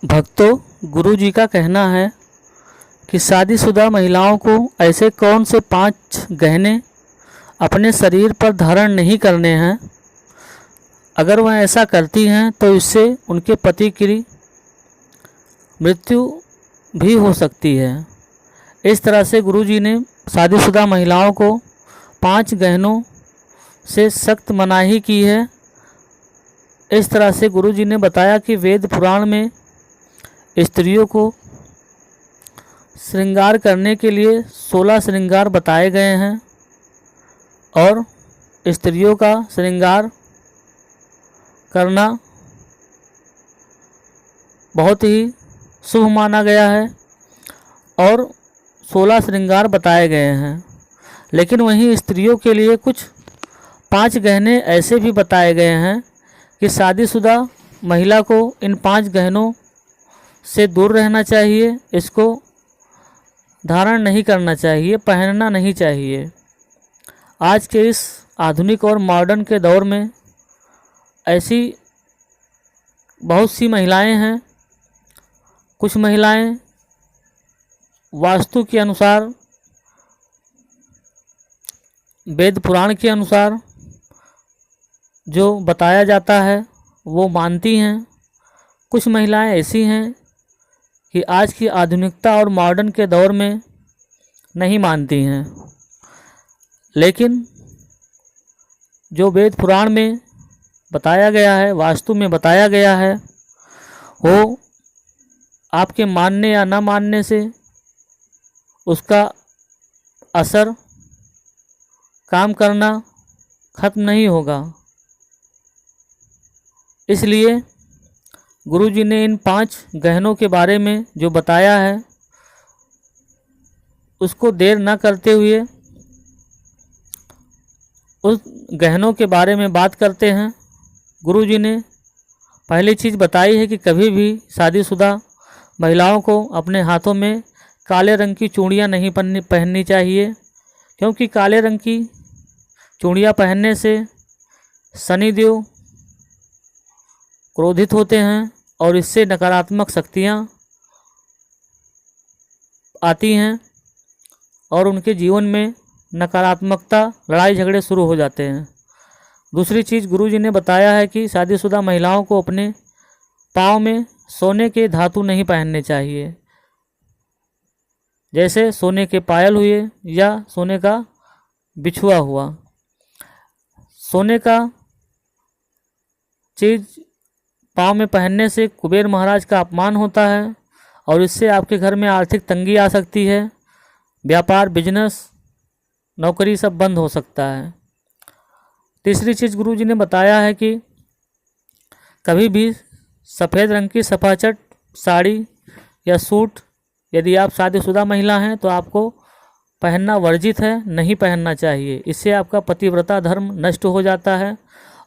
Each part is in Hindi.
भक्तों, गुरु जी का कहना है कि शादीशुदा महिलाओं को ऐसे कौन से 5 गहने अपने शरीर पर धारण नहीं करने हैं। अगर वह ऐसा करती हैं तो इससे उनके पति की मृत्यु भी हो सकती है। इस तरह से गुरु जी ने शादीशुदा महिलाओं को 5 गहनों से सख्त मनाही की है। इस तरह से गुरु जी ने बताया कि वेद पुराण में स्त्रियों को श्रृंगार करने के लिए 16 श्रृंगार बताए गए हैं और स्त्रियों का श्रृंगार करना बहुत ही शुभ माना गया है और 16 श्रृंगार बताए गए हैं। लेकिन वहीं स्त्रियों के लिए कुछ 5 गहने ऐसे भी बताए गए हैं कि शादीशुदा महिला को इन 5 गहनों से दूर रहना चाहिए, इसको धारण नहीं करना चाहिए, पहनना नहीं चाहिए। आज के इस आधुनिक और मॉडर्न के दौर में ऐसी बहुत सी महिलाएं हैं। कुछ महिलाएं वास्तु के अनुसार, वेद पुराण के अनुसार जो बताया जाता है वो मानती हैं। कुछ महिलाएं ऐसी हैं कि आज की आधुनिकता और मॉडर्न के दौर में नहीं मानती हैं। लेकिन जो वेद पुराण में बताया गया है, वास्तु में बताया गया है, वो आपके मानने या ना मानने से उसका असर, काम करना खत्म नहीं होगा। इसलिए गुरु जी ने इन 5 गहनों के बारे में जो बताया है उसको देर न करते हुए उस गहनों के बारे में बात करते हैं। गुरु जी ने पहली चीज़ बताई है कि कभी भी शादीशुदा महिलाओं को अपने हाथों में काले रंग की चूड़ियाँ नहीं पहननी चाहिए, क्योंकि काले रंग की चूड़ियाँ पहनने से शनिदेव क्रोधित होते हैं और इससे नकारात्मक शक्तियाँ आती हैं और उनके जीवन में नकारात्मकता, लड़ाई झगड़े शुरू हो जाते हैं। दूसरी चीज़ गुरु जी ने बताया है कि शादीशुदा महिलाओं को अपने पाँव में सोने के धातु नहीं पहनने चाहिए, जैसे सोने के पायल हुए या सोने का बिछुआ हुआ। सोने का चीज़ पाँव में पहनने से कुबेर महाराज का अपमान होता है और इससे आपके घर में आर्थिक तंगी आ सकती है, व्यापार, बिजनेस, नौकरी सब बंद हो सकता है। तीसरी चीज़ गुरु जी ने बताया है कि कभी भी सफ़ेद रंग की सफाचट साड़ी या सूट, यदि आप शादीशुदा महिला हैं तो आपको पहनना वर्जित है, नहीं पहनना चाहिए। इससे आपका पतिव्रता धर्म नष्ट हो जाता है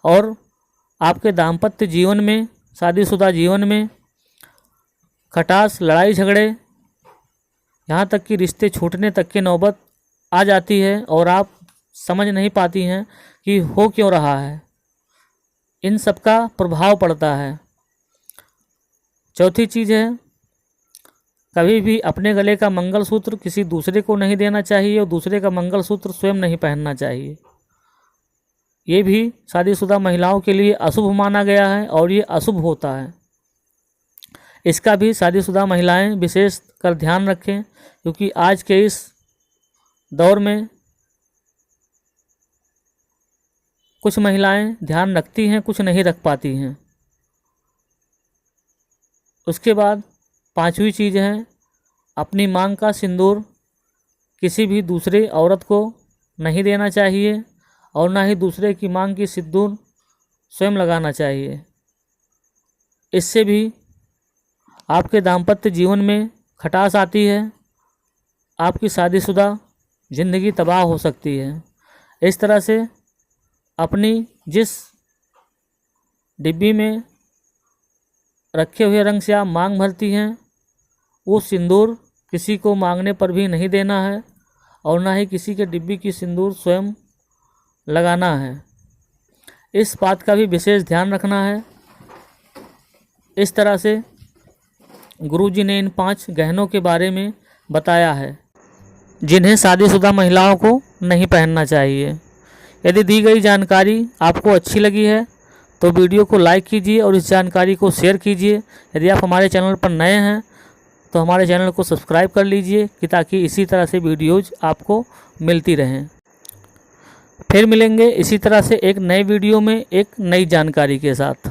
और आपके दाम्पत्य जीवन में, शादीशुदा जीवन में खटास, लड़ाई झगड़े, यहाँ तक कि रिश्ते छूटने तक की नौबत आ जाती है और आप समझ नहीं पाती हैं कि हो क्यों रहा है। इन सब का प्रभाव पड़ता है। चौथी चीज़ है, कभी भी अपने गले का मंगलसूत्र किसी दूसरे को नहीं देना चाहिए और दूसरे का मंगलसूत्र स्वयं नहीं पहनना चाहिए। ये भी शादीशुदा महिलाओं के लिए अशुभ माना गया है और ये अशुभ होता है। इसका भी शादीशुदा महिलाएं विशेष कर ध्यान रखें, क्योंकि आज के इस दौर में कुछ महिलाएं ध्यान रखती हैं, कुछ नहीं रख पाती हैं। उसके बाद 5वीं चीज़ है, अपनी मांग का सिंदूर किसी भी दूसरे औरत को नहीं देना चाहिए और ना ही दूसरे की मांग की सिंदूर स्वयं लगाना चाहिए। इससे भी आपके दाम्पत्य जीवन में खटास आती है, आपकी शादीशुदा ज़िंदगी तबाह हो सकती है। इस तरह से अपनी जिस डिब्बी में रखे हुए रंग से आप मांग भरती हैं, वो सिंदूर किसी को मांगने पर भी नहीं देना है और ना ही किसी के डिब्बी की सिंदूर स्वयं लगाना है। इस बात का भी विशेष ध्यान रखना है। इस तरह से गुरुजी ने इन 5 गहनों के बारे में बताया है जिन्हें शादीशुदा महिलाओं को नहीं पहनना चाहिए। यदि दी गई जानकारी आपको अच्छी लगी है तो वीडियो को लाइक कीजिए और इस जानकारी को शेयर कीजिए। यदि आप हमारे चैनल पर नए हैं तो हमारे चैनल को सब्सक्राइब कर लीजिए कि ताकि इसी तरह से वीडियोज़ आपको मिलती रहें। फिर मिलेंगे इसी तरह से एक नए वीडियो में एक नई जानकारी के साथ।